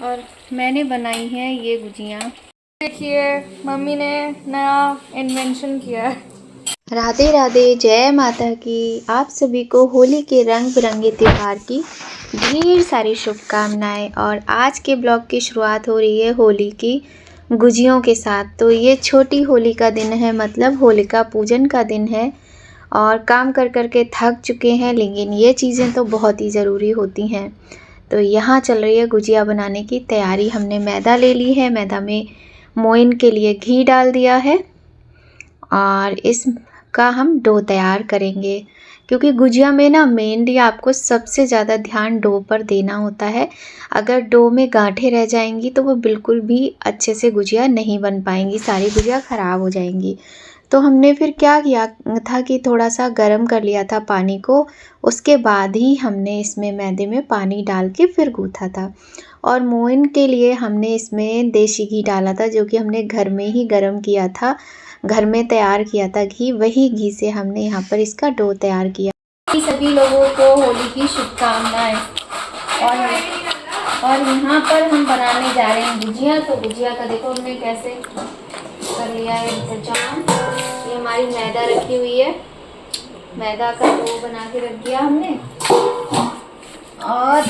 और मैंने बनाई है ये गुजियाँ। देखिए मम्मी ने नया इन्वेंशन किया है। राधे राधे, जय माता की। आप सभी को होली के रंग बिरंगे त्यौहार की ढेर सारी शुभकामनाएं। और आज के ब्लॉग की शुरुआत हो रही है होली की गुजियों के साथ। तो ये छोटी होली का दिन है, मतलब होलिका पूजन का दिन है। और काम कर कर के थक चुके हैं, लेकिन ये चीज़ें तो बहुत ही ज़रूरी होती हैं। तो यहाँ चल रही है गुजिया बनाने की तैयारी। हमने मैदा ले ली है, मैदा में मोइन के लिए घी डाल दिया है और इसका हम डो तैयार करेंगे। क्योंकि गुजिया में ना मेनली आपको सबसे ज़्यादा ध्यान डो पर देना होता है। अगर डो में गांठें रह जाएंगी तो वो बिल्कुल भी अच्छे से गुजिया नहीं बन पाएंगी, सारी गुजिया ख़राब हो जाएंगी। तो हमने फिर क्या किया था कि थोड़ा सा गर्म कर लिया था पानी को, उसके बाद ही हमने इसमें मैदे में पानी डाल के फिर गूँथा था। और मोइन के लिए हमने इसमें देसी घी डाला था, जो कि हमने घर में ही गर्म किया था, घर में तैयार किया था घी। वही घी से हमने यहाँ पर इसका डो तैयार किया। सभी लोगों को होली की शुभकामनाएं। और यहाँ पर हम बनाने जा रहे हैं गुजिया। तो गुजिया का देखो हमने कैसे कर लिया है इंतजाम। ये हमारी मैदा रखी हुई है, मैदा का डो बना के रख दिया हमने। और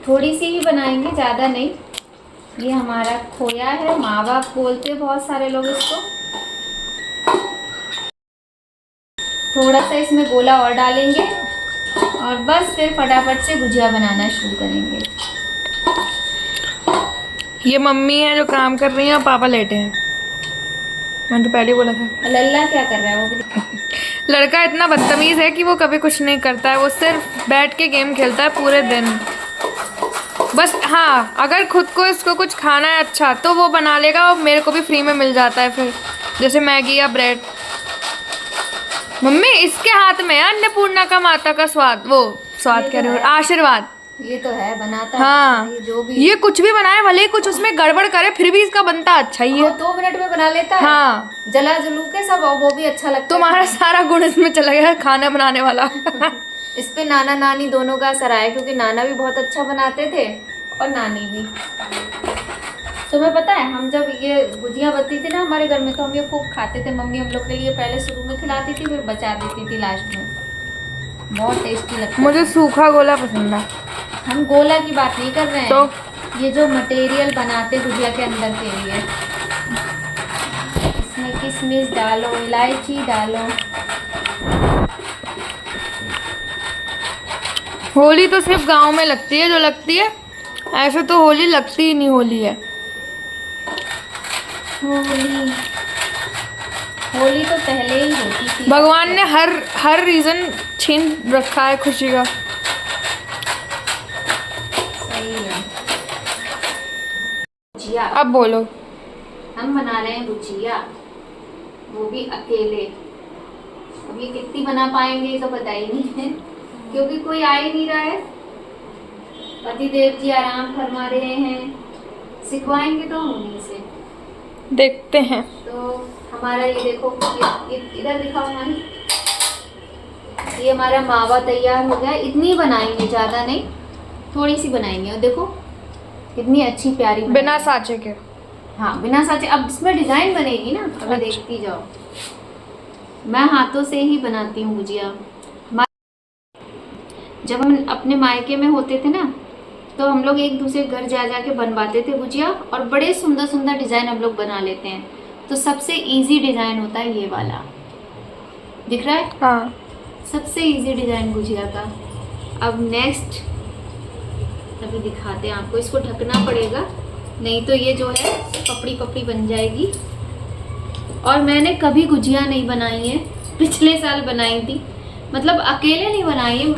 थोड़ी सी ही बनाएंगे, ज़्यादा नहीं। ये हमारा खोया है, मावा बोलते बहुत सारे लोग इसको। थोड़ा सा इसमें गोला और डालेंगे और बस फिर फटाफट से गुजिया बनाना शुरू करेंगे। ये मम्मी है जो काम कर रही है और पापा लेटे हैं। मैंने तो पहले बोला था। लल्ला क्या कर रहा है वो भी? लड़का इतना बदतमीज है कि वो कभी कुछ नहीं करता है, वो सिर्फ बैठ के गेम खेलता है पूरे दिन बस। हाँ, अगर खुद को इसको कुछ खाना है अच्छा तो वो बना लेगा और मेरे को भी फ्री में मिल जाता है फिर, जैसे मैगी या ब्रेड। मम्मी इसके हाथ में है अन्नपूर्णा का माता का स्वाद, वो स्वाद कह रहे हो, आशीर्वाद। ये तो है बनाता। हाँ, ये जो भी ये कुछ भी बनाए, भले ही कुछ उसमें गड़बड़ करे, फिर भी इसका बनता अच्छा ही है। 2 मिनट में बना लेता है। हाँ, जला जलू के सब, और वो भी अच्छा लगता है। तुम्हारा सारा गुण इसमें चला गया खाना बनाने वाला। इस पे नाना नानी दोनों का असर आया, क्योंकि नाना भी बहुत अच्छा बनाते थे और नानी भी। तुम्हें पता है हम जब ये गुजिया बनती थी ना हमारे घर में, तो हम ये खूब खाते थे। मम्मी हम लोग के लिए पहले शुरू में खिलाती थी, फिर बचा देती थी लास्ट में। बहुत टेस्टी लगता है। मुझे सूखा गोला पसंद है। हम गोला की बात नहीं कर रहे हैं, तो ये जो मटेरियल बनाते गुजिया के अंदर के लिए, इसमें किशमिश डालो, इलायची डालो। होली तो सिर्फ गांव में लगती है जो लगती है, ऐसे तो होली लगती ही नहीं। होली है, होली तो पहले ही होती थी। भगवान ने हर रीजन छीन रखा है खुशी का। सही है। गुजिया अब बोलो। हम बना रहे हैं गुजिया, वो भी अकेले। अब ये कितनी बना पाएंगे तो पता ही नहीं है, क्योंकि कोई आ ही नहीं रहा है। पतिदेव जी आराम फरमा रहे हैं, सिखवाएंगे तो हम उन्हीं से। देखते हैं। तो हमारा ये देखो, इधर दिखाओ हमारी, ये हमारा मावा तैयार हो गया। इतनी बनाएंगे, ज़्यादा नहीं, थोड़ी सी बनाएंगे। और देखो कितनी अच्छी प्यारी बिना साँचे के। हाँ, बिना साँचे। अब इसमें डिज़ाइन बनेगी ना, अगर देखती जाओ। मैं हाथों से ही बनाती हूँ गुजिया। जब हम अपने मायके में होते थे ना, तो हम लोग एक दूसरे घर जा के बनवाते थे गुजिया, और बड़े सुंदर सुंदर डिज़ाइन हम लोग बना लेते हैं। तो सबसे इजी डिज़ाइन होता है ये वाला, दिख रहा है? हाँ, सबसे इजी डिज़ाइन गुजिया का। अब नेक्स्ट अभी दिखाते हैं आपको। इसको ढकना पड़ेगा, नहीं तो ये जो है पपड़ी पपड़ी बन जाएगी। और मैंने कभी गुजिया नहीं बनाई है, पिछले साल बनाई थी, मतलब अकेले नहीं बनाई है,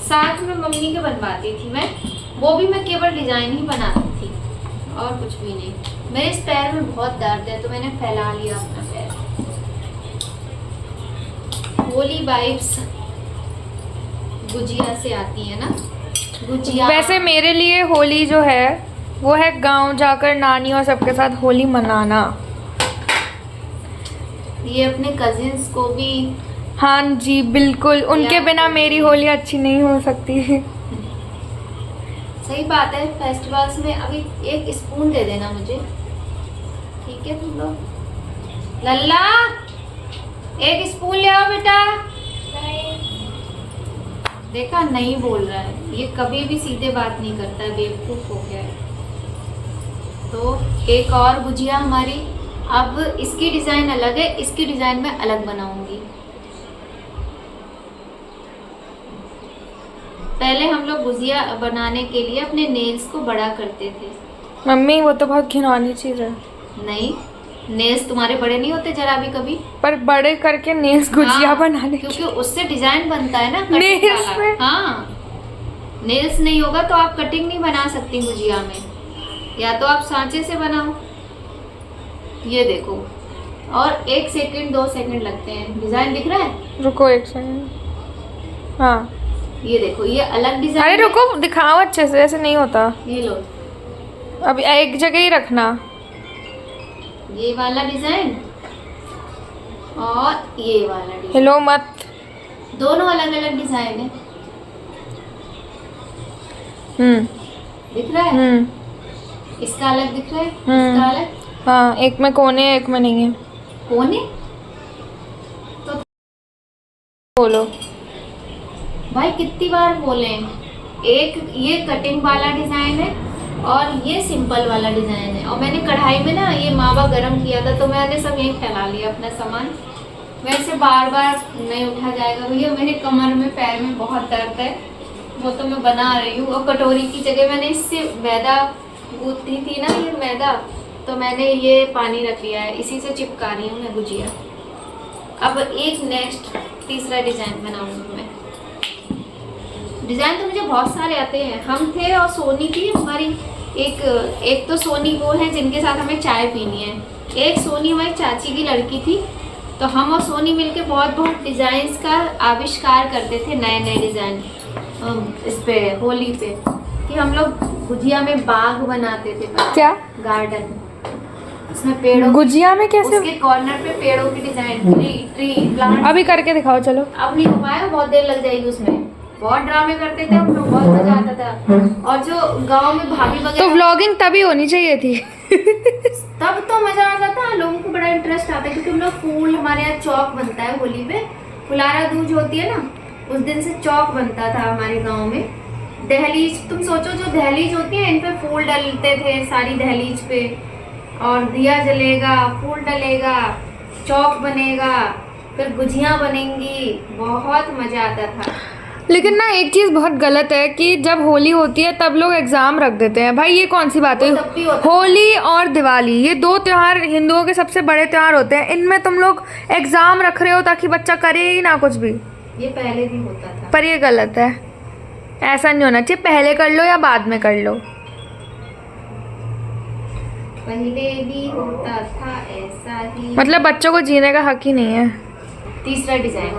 साथ में मम्मी के बनवाती थी मैं। वो भी मैं केवल डिज़ाइन ही बनाती थी और कुछ भी नहीं। मेरे इस पैर में बहुत दर्द है, तो मैंने फैला लिया अपना पैर। होली वाइब्स गुजिया से आती है ना, गुजिया। वैसे मेरे लिए होली जो है वो है गांव जाकर नानी और सबके साथ होली मनाना। ये अपने कजिन्स को भी हाँ जी बिल्कुल, उनके बिना मेरी होली अच्छी नहीं हो सकती। सही बात है। फेस्टिवल्स में अभी एक स्पून दे देना मुझे, ठीक है तुम लोग। लल्ला एक स्पून ले आओ बेटा। देखा, नहीं बोल रहा है ये, कभी भी सीधे बात नहीं करता है, बेवकूफ हो गया है। तो एक और गुजिया हमारी, अब इसकी डिजाइन अलग है, इसकी डिजाइन मैं अलग बनाऊंगी। पहले हम लोग गुजिया बनाने के लिए अपने नेल्स को बड़ा करते थे। मम्मी वो तो बहुत घिनौनी चीज है। नहीं, नेल्स तुम्हारे बड़े नहीं होते जरा भी कभी? पर बड़े करके नेल्स गुजिया हाँ, बना ले, क्योंकि उससे डिजाइन बनता है ना कटिंग नेल्स वाला। में? हाँ, नेल्स नहीं होगा तो आप कटिंग नहीं बना सकती गुजिया में, या तो आप सांचे से बनाओ। ये देखो, और 1 सेकंड 2 सेकंड लगते हैं। डिजाइन दिख रहा है? रुको एक सेकंड। हाँ ये देखो, ये अलग डिजाइन। अरे रुको, दिखाओ अच्छे से, ऐसे नहीं होता। ये लो, अभी एक जगह ही रखना। ये वाला डिजाइन और ये वाला डिजाइन, हिलो मत। दोनों अलग अलग डिजाइन है। दिख रहा है? इसका अलग दिख रहा है, इसका अलग। हाँ, एक में कोने है, एक में नहीं है। कोने तो बोलो भाई, कितनी बार बोले। एक ये कटिंग वाला डिजाइन है और ये सिंपल वाला डिजाइन है। और मैंने कढ़ाई में ना ये मावा गरम किया था, तो मैंने सब यहीं फैला लिया अपना सामान। वैसे बार बार नहीं उठा जाएगा भैया, मेरे कमर में पैर में बहुत दर्द है, वो तो मैं बना रही हूँ। और कटोरी की जगह मैंने इससे मैदा गूंथी थी ना, ये मैदा, तो मैंने ये पानी रख लिया है, इसी से चिपका रही हूँ मैं गुजिया। अब एक नेक्स्ट तीसरा डिजाइन बनाऊंगी मैं। डिजाइन तो मुझे बहुत सारे आते हैं। हम थे और सोनी थी हमारी, एक तो सोनी वो है जिनके साथ हमें चाय पीनी है, एक सोनी हमारी चाची की लड़की थी। तो हम और सोनी मिलके बहुत डिजाइन्स का आविष्कार करते थे, नए नए डिजाइन इस पे होली पे, कि हम लोग गुजिया में बाग बनाते थे। क्या? गार्डन, उसमें पेड़ों, गुजिया में कैसे? उसके कॉर्नर पे पेड़ों की डिजाइन, ट्री प्लांट। अभी करके दिखाओ चलो। अब नहीं हो पाएगा, बहुत देर लग जाएगी उसमें। बहुत ड्रामे करते थे हम लोग, बहुत मजा आता था। और जो गांव में भाभी तो वगैरह, व्लॉगिंग तभी होनी चाहिए थी। तब तो मजा आता था, लोगों को बड़ा इंटरेस्ट आता है। क्योंकि हम लोग फूल, हमारे यहाँ चौक बनता है होली पे, फुलारा दूज होती है ना, उस दिन से चौक बनता था हमारे गाँव में। दहलीज, तुम सोचो जो दहलीज होती है, इन पे फूल डलते थे सारी दहलीज पे, और दिया जलेगा, फूल डलेगा, चौक बनेगा, फिर गुजिया बनेंगी, बहुत मजा आता था। लेकिन ना एक चीज बहुत गलत है कि जब होली होती है तब लोग एग्जाम रख देते हैं। भाई ये कौन सी बात है? वो तब भी होता है। होली और दिवाली ये 2 त्योहार हिंदुओं के सबसे बड़े त्योहार होते हैं, इनमें तुम लोग एग्जाम रख रहे हो ताकि बच्चा करे ही ना कुछ भी। ये पहले भी होता था, पर ये गलत है, ऐसा नहीं होना चाहिए। पहले कर लो या बाद में कर लो। पहले भी होता था ऐसा ही। मतलब बच्चों को जीने का हक ही नहीं है। तीसरा डिजाइन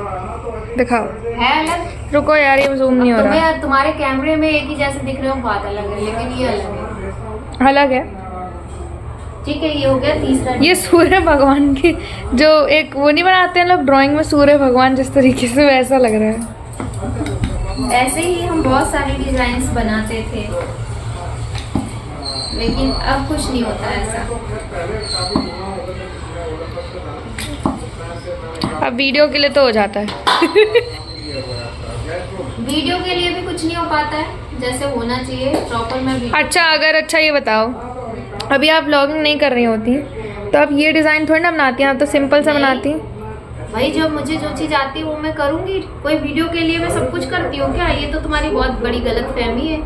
दिखाओ। है अलग। रुको यार, ये जूम नहीं हो रहा। तुम्हें तुम्हारे कैमरे में एक ही जैसे दिख रहे हो, बात अलग है, लेकिन ये अलग है। अलग है, ठीक है। ये हो गया तीसरा। ये सूर्य भगवान की जो एक वो नहीं बनाते हैं लोग ड्राइंग में, सूर्य भगवान जिस तरीके से, वैसा लग रहा है। ऐसे ही हम बहुत सारे डिजाइन्स बनाते थे, लेकिन अब कुछ नहीं होता ऐसा। अब वीडियो के लिए तो हो जाता है। वीडियो के लिए भी कुछ नहीं हो पाता है जैसे होना चाहिए प्रॉपर। मैं अच्छा ये बताओ, अभी आप व्लॉगिंग नहीं कर रही होती तो आप ये डिज़ाइन थोड़ी ना बनाती हैं, आप तो सिंपल सा बनाती। भाई जब मुझे जो चीज़ आती है वो मैं करूँगी। कोई वीडियो के लिए मैं सब कुछ करती हूँ क्या? ये तो तुम्हारी बहुत बड़ी गलतफहमी है।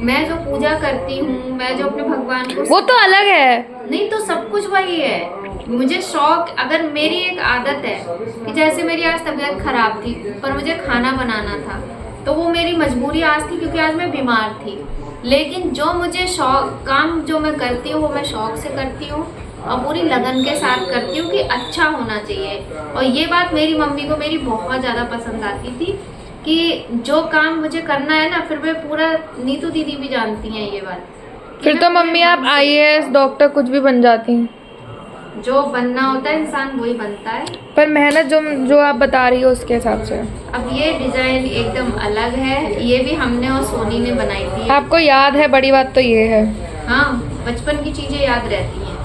मैं जो पूजा करती हूँ, मैं जो अपने भगवान को, वो तो अलग है। नहीं तो सब कुछ वही है। मुझे शौक, अगर मेरी एक आदत है कि जैसे मेरी आज तबीयत खराब थी पर मुझे खाना बनाना था, तो वो मेरी मजबूरी आज थी क्योंकि आज मैं बीमार थी। लेकिन जो मुझे शौक, काम जो मैं करती हूँ वो मैं शौक से करती हूँ और पूरी लगन के साथ करती हूँ कि अच्छा होना चाहिए। और ये बात मेरी मम्मी को मेरी बहुत ज़्यादा पसंद आती थी कि जो काम मुझे करना है ना, फिर मैं पूरा, नीतू दीदी भी जानती हैं ये बात। फिर तो मम्मी आप IAS डॉक्टर कुछ भी बन जाती हैं। जो बनना होता है इंसान वही बनता है। पर मेहनत जो आप बता रही हो उसके हिसाब से। अब ये डिजाइन एकदम अलग है, ये भी हमने और सोनी ने बनाई थी। आपको याद है, बड़ी बात तो ये है। हाँ, बचपन की चीजें याद रहती हैं,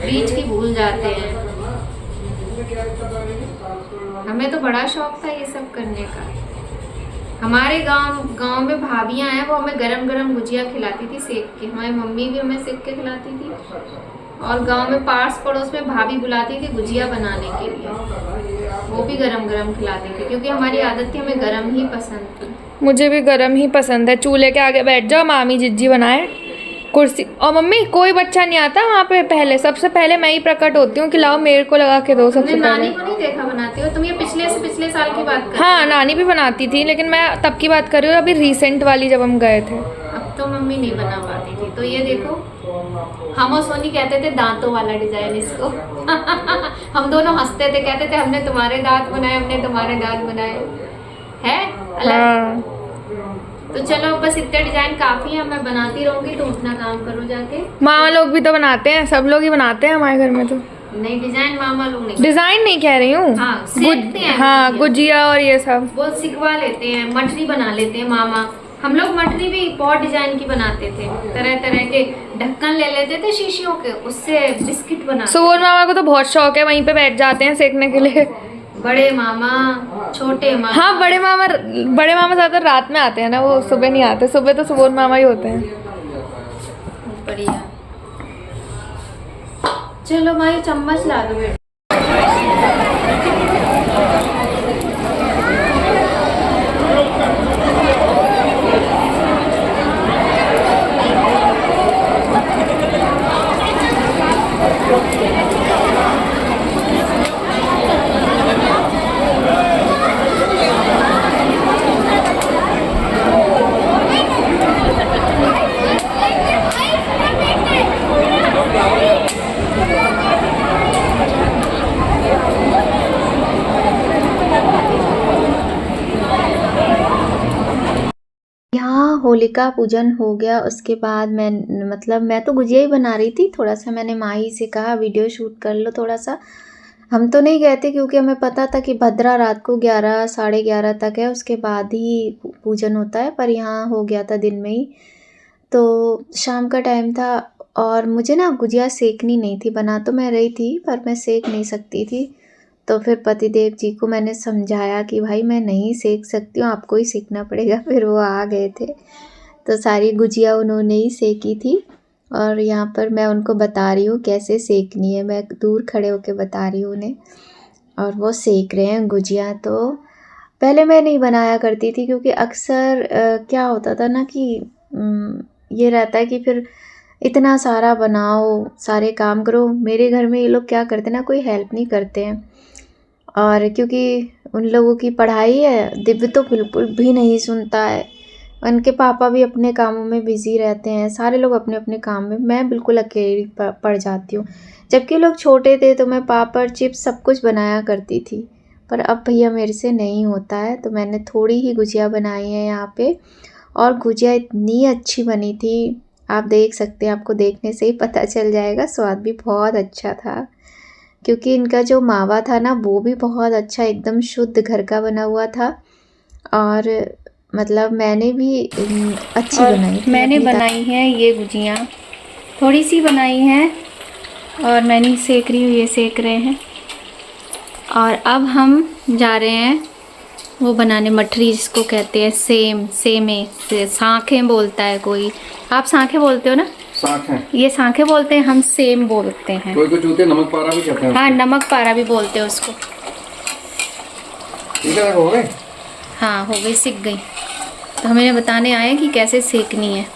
बीच की भूल जाते हैं। हमें तो बड़ा शौक था ये सब करने का। हमारे गांव में भाभियां हैं, वो हमें गरम गरम गुजिया खिलाती थी सेक के। हमारी मम्मी भी हमें सेक के खिलाती थी, और गांव में पास पड़ोस में भाभी बुलाती थी गुजिया बनाने के लिए, वो भी गरम गरम खिलाती थी, क्योंकि हमारी आदत थी, हमें गरम ही पसंद थी। मुझे भी गरम ही पसंद है। चूल्हे के आगे बैठ जाओ, मामी जिज्जी बनाए कुर्सी। और मम्मी कोई बच्चा नहीं आता वहाँ पे, पहले सबसे पहले मैं ही प्रकट होती हूँ कि लाओ मेरे को लगा के दो सबसे तुमने पहले। नानी को नहीं देखा बनाती हो तुम? ये पिछले से पिछले साल की बात कर? हाँ, नानी भी बनाती थी, लेकिन मैं तब की बात कर रही हूँ, अभी रिसेंट वाली जब हम गए थे। अब तो मम्मी नहीं बना पाती थी। तो ये देखो, हम और सोनी कहते थे दांतों वाला डिजाइन इसको। हम दोनों हंसते थे, कहते थे हमने तुम्हारे दांत बनाए, हमने तुम्हारे दांत बनाए, है अलग। हाँ। तो चलो बस इतने डिजाइन काफी है, मैं बनाती रहूंगी, तुम अपना काम करो जाके। मामा लोग भी तो बनाते हैं, सब लोग ही बनाते हैं हमारे घर में तो। नहीं, डिजाइन मामा लोग नहीं, डिजाइन नहीं कह रही हूँ। हाँ, सेकते हैं हाँ, गुजिया। गुजिया और ये सब वो सिखवा लेते हैं, मठरी बना लेते हैं मामा। हम लोग मठरी भी बहुत डिजाइन की बनाते थे, तरह तरह के ढक्कन ले लेते थे शीशियों के, उससे बिस्किट बनाते। सुबोध मामा को तो बहुत शौक है, वहीं पे बैठ जाते हैं सेकने के लिए। बड़े मामा, छोटे मामा। हाँ, बड़े मामा ज्यादा रात में आते हैं ना, वो सुबह नहीं आते। सुबह तो सुबोध मामा ही होते हैं। बढ़िया। चलो भाई, चम्मच ला दो बेटा। यहाँ होलिका पूजन हो गया। उसके बाद मैं तो गुजिया ही बना रही थी। थोड़ा सा मैंने माही से कहा वीडियो शूट कर लो थोड़ा सा। हम तो नहीं गए थे क्योंकि हमें पता था कि भद्रा रात को 11 साढ़े 11 तक है, उसके बाद ही पूजन होता है। पर यहाँ हो गया था दिन में ही, तो शाम का टाइम था और मुझे ना गुजिया सेकनी नहीं थी। बना तो मैं रही थी पर मैं सेक नहीं सकती थी। तो फिर पतिदेव जी को मैंने समझाया कि भाई मैं नहीं सेक सकती हूँ, आपको ही सेकना पड़ेगा। फिर वो आ गए थे, तो सारी गुजिया उन्होंने ही सेकी थी। और यहाँ पर मैं उनको बता रही हूँ कैसे सेकनी है, मैं दूर खड़े होकर बता रही हूँ उन्हें, और वो सेक रहे हैं गुजिया। तो पहले मैं नहीं बनाया करती थी क्योंकि अक्सर क्या होता था ना कि ये रहता है कि फिर इतना सारा बनाओ, सारे काम करो। मेरे घर में ये लोग क्या करते हैं ना, कोई हेल्प नहीं करते हैं। और क्योंकि उन लोगों की पढ़ाई है, दिव्य तो बिल्कुल भी नहीं सुनता है। उनके पापा भी अपने कामों में बिज़ी रहते हैं, सारे लोग अपने अपने काम में। मैं बिल्कुल अकेली पड़ जाती हूँ। जबकि लोग छोटे थे तो मैं पापड़, चिप्स सब कुछ बनाया करती थी, पर अब भैया मेरे से नहीं होता है। तो मैंने थोड़ी ही गुजिया बनाई है यहाँ पे, और गुजिया इतनी अच्छी बनी थी, आप देख सकते हैं। आपको देखने से ही पता चल जाएगा। स्वाद भी बहुत अच्छा था क्योंकि इनका जो मावा था ना वो भी बहुत अच्छा, एकदम शुद्ध घर का बना हुआ था। और मतलब मैंने भी अच्छी बनाई थी। मैंने बनाई है ये गुजिया, थोड़ी सी बनाई है और मैं नहीं सेक रही हूँ, ये सेक रहे हैं। और अब हम जा रहे हैं वो बनाने मठरी, जिसको कहते हैं सेमे से सांखें बोलता है कोई। आप सांखें बोलते हो ना? सांखें। ये सांखें बोलते हैं, हम सेम बोलते हैं। कोई कुछ होते नमक पारा भी कहते हैं। हाँ, नमक पारा भी बोलते हैं उसको। ठीक है, हो गए? हाँ, हो गई, सीख गई। तो हमें बताने आए कि कैसे सेकनी है,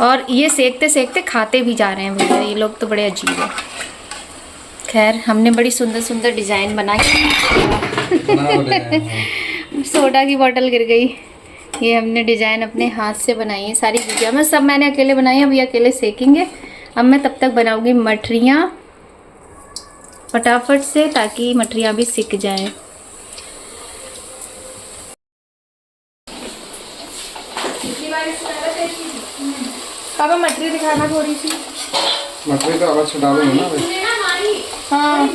और ये सेकते सेकते खाते भी जा रहे हैं भैया। ये लोग तो बड़े अजीब है। खैर, हमने बड़ी सुंदर सुंदर डिज़ाइन बनाई। सोडा की बोतल गिर गई। ये हमने डिज़ाइन अपने हाथ से बनाई है सारी गुजिया में, सब मैंने अकेले बनाई है। अभी अकेले सेकेंगे। अब मैं तब तक बनाऊंगी मठरियाँ फटाफट से, ताकि मठरियाँ भी सिक जाएं। पापा मटरी दिखाना थोड़ी सी। मछली तो अलग से डालूंगा ना अभी। हाँ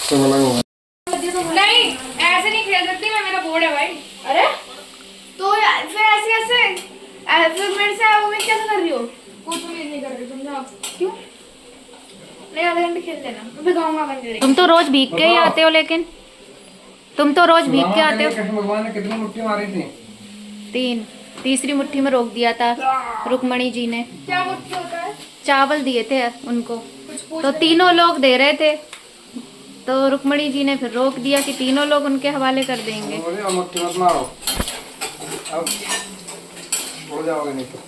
सब अलग होगा। नहीं ऐसे नहीं खेल सकती मैं, मेरा बोर्ड है भाई। अरे तो यार फिर ऐसे ऐसे फिर मेरे से वो मैं कैसे कर रही हो? कुछ भी नहीं कर रही, समझा? क्यों? नहीं आधे घंटे खेल लेना, मैं दिखाऊंगा मंदिर। तुम तो रोज भीग के ही आते हो, लेकिन तुम तो रोज भीग के आते हो। कृष्ण भगवान ने कितनी मुट्ठी मारी थी? 3, तीसरी मुट्ठी में रोक दिया था रुक्मणी जी ने। क्या मुट्ठी होता है? चावल दिए थे उनको, तो तीनों लोग दे रहे थे, तो रुक्मणी जी ने फिर रोक दिया कि तीनों लोग उनके हवाले कर देंगे। बोले अब मुट्ठी मत मारो, अब उड़ जाओगे नहीं तो।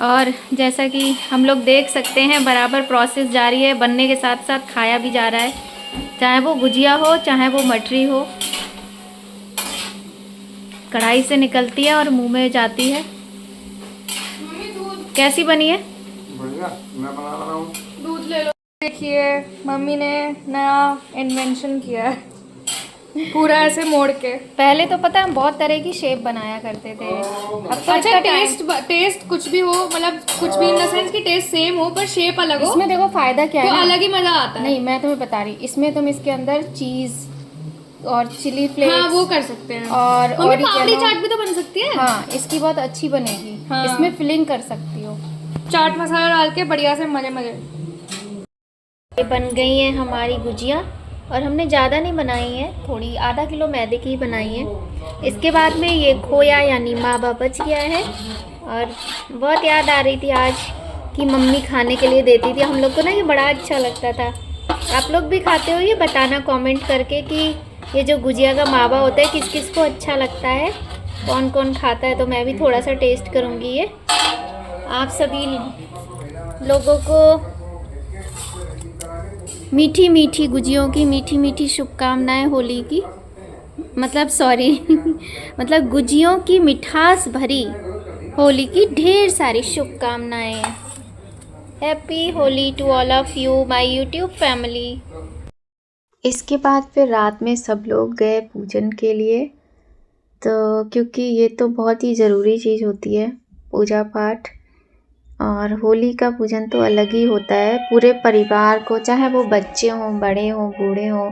और जैसा कि हम लोग देख सकते हैं बराबर प्रोसेस जारी है, बनने के साथ साथ खाया भी जा रहा है, चाहे वो गुजिया हो चाहे वो मटरी हो। कढ़ाई से निकलती है और मुंह में जाती है। कैसी बनी है? बढ़िया, मैं बना रहा हूँ। दूध ले लो। देखिए मम्मी ने नया इन्वेंशन किया है, पूरा ऐसे मोड़ के। पहले तो पता है बहुत तरह की शेप बनाया करते थे, अब तो अच्छा इतना टेस्ट कुछ भी हो, मतलब कुछ भी इन द सेंस की टेस्ट सेम हो पर शेप अलग हो, इसमें देखो फायदा क्या तो है ना? अलग ही मजा आता है। नहीं, मैं तुम्हें बता रही, इसमें तुम इसके अंदर चीज और चिली फ्लेक्स, हाँ वो कर सकते हैं। और मम्मी पापड़ी oregano, चाट भी तो बन सकती है। हाँ इसकी बहुत अच्छी बनेगी। हाँ। इसमें फिलिंग कर सकती हो। चाट मसाला डाल के बढ़िया से मजे मजे। ये बन गई है हमारी गुजिया, और हमने ज़्यादा नहीं बनाई है, थोड़ी आधा किलो मैदे की ही बनाई है। इसके बाद में ये खोया यानी मावा बच गया है, और बहुत याद आ रही थी आज कि मम्मी खाने के लिए देती थी हम लोग को ना, ये बड़ा अच्छा लगता था। आप लोग भी खाते हो? ये बताना कमेंट करके कि ये जो गुजिया का मावा होता है किस किस को अच्छा लगता है, कौन कौन खाता है, तो मैं भी थोड़ा सा टेस्ट करूँगी। ये आप सभी लोगों को मीठी मीठी गुजियों की मीठी मीठी शुभकामनाएं होली की, मतलब सॉरी मतलब गुजियों की मिठास भरी होली की ढेर सारी शुभकामनाएं। Happy Holi to all of you my YouTube family. इसके बाद फिर रात में सब लोग गए पूजन के लिए, तो क्योंकि ये तो बहुत ही ज़रूरी चीज़ होती है पूजा पाठ, और होली का पूजन तो अलग ही होता है। पूरे परिवार को, चाहे वो बच्चे हों, बड़े हों, बूढ़े हों,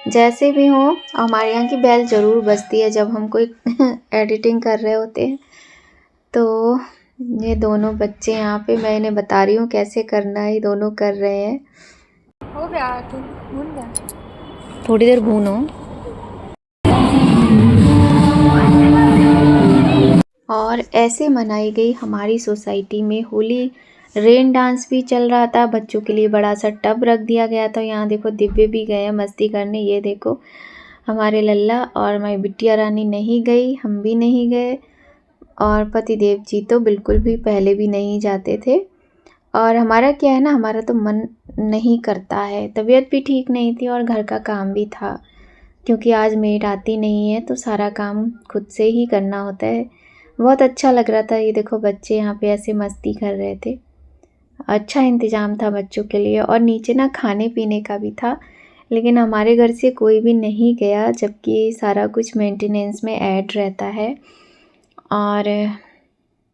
जैसे भी हों, हमारे यहाँ की बेल ज़रूर बजती है जब हम कोई एडिटिंग कर रहे होते हैं। तो ये दोनों बच्चे यहाँ पे, मैं इन्हें बता रही हूँ कैसे करना है, ये दोनों कर रहे हैं। हो गया ठीक, भून गया। थोड़ी देर भूनो। और ऐसे मनाई गई हमारी सोसाइटी में होली। रेन डांस भी चल रहा था, बच्चों के लिए बड़ा सा टब रख दिया गया था। यहाँ देखो दिव्य भी गए हैं मस्ती करने, ये देखो हमारे लल्ला, और हमारी बिटिया रानी नहीं गई, हम भी नहीं गए, और पतिदेव जी तो बिल्कुल भी पहले भी नहीं जाते थे। और हमारा क्या है ना, हमारा तो मन नहीं करता है, तबीयत भी ठीक नहीं थी और घर का काम भी था, क्योंकि आज मेड आती नहीं है तो सारा काम खुद से ही करना होता है। बहुत अच्छा लग रहा था, ये देखो बच्चे यहाँ पे ऐसे मस्ती कर रहे थे, अच्छा इंतज़ाम था बच्चों के लिए। और नीचे ना खाने पीने का भी था, लेकिन हमारे घर से कोई भी नहीं गया, जबकि सारा कुछ मेंटेनेंस में ऐड रहता है। और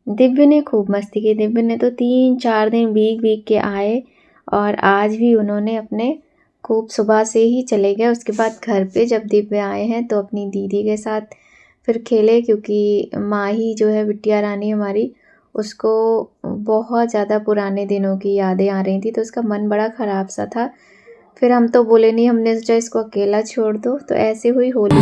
दिव्य ने खूब मस्ती की, दिव्य ने तो 3-4 दिन भीग भीग के आए, और आज भी उन्होंने अपने खूब सुबह से ही चले गए। उसके बाद घर पे जब दिव्य आए हैं तो अपनी दीदी के साथ फिर खेले, क्योंकि माँ ही जो है बिटिया रानी हमारी, उसको बहुत ज़्यादा पुराने दिनों की यादें आ रही थी, तो उसका मन बड़ा ख़राब सा था। फिर हम तो बोले नहीं, हमने सोचा इसको अकेला छोड़ दो, तो ऐसे हुई होली।